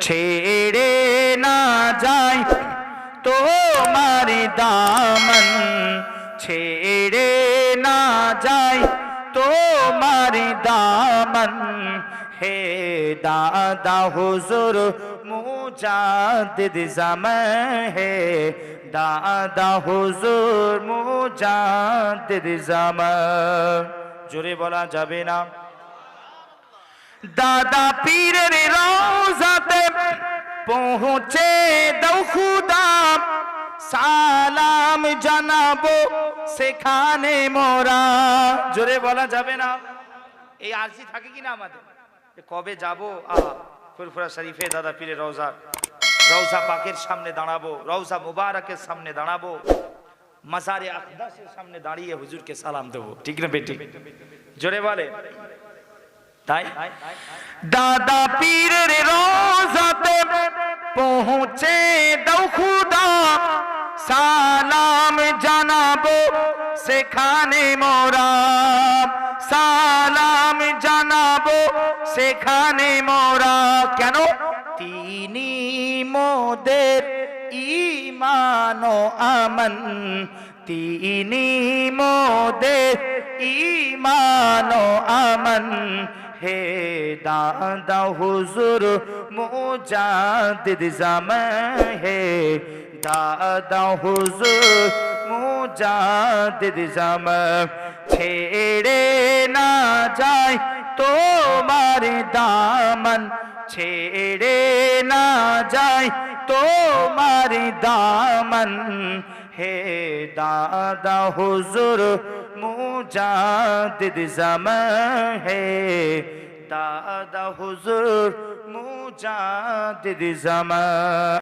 ছেড়ে না যায় তোমার দামন, ছেড়ে না যায় তোমার দামন। হে দাদা হুজুর মুজাদ্দিদ জামান, হে দাদা হুজুর মুজাদ্দিদ জামান। জোরে বলা যাবে না? দাদা পীরের রওজাতে পৌঁছে দাও খুদা, সালাম জানাবো সেখানে মোরা। জোরে বলা যাবে না? এই আরজি থাকে কি না আমাদের, কবে যাবো ফুরফুরা শরীফে দাদা পীরের রওজা, রওজা পাকের সামনে দাঁড়াবো, রওজা মুবারকের সামনে দাঁড়াবো, মাজারে আকদাসের সামনে দাঁড়িয়ে হুজুরকে সালাম দেবো। ঠিক না বেটি? জোরে বলে। তাই দাদা পীরের রওজাতে পৌঁছে দাও খুদা, সালাম জানাবো সেখানে মোরা, সালাম জানাবো সেখানে মোরা। কেন? তিনি মোদের ঈমান ও আমন, তিনি মোদের ঈমান ও আমন। হে দাদা হুজুর মুজাদ্দিদ জামান, হে দাদা হুজুর মুজাদ্দিদ জামান। ছেড়ে না যায় তোমার দামন, ছেড়ে না যায় তোমার দামন। হে দাদা হুজুর মুজাদ্দিদ জামান, হে দাদা হুজুর মুজাদ্দিদ জামান।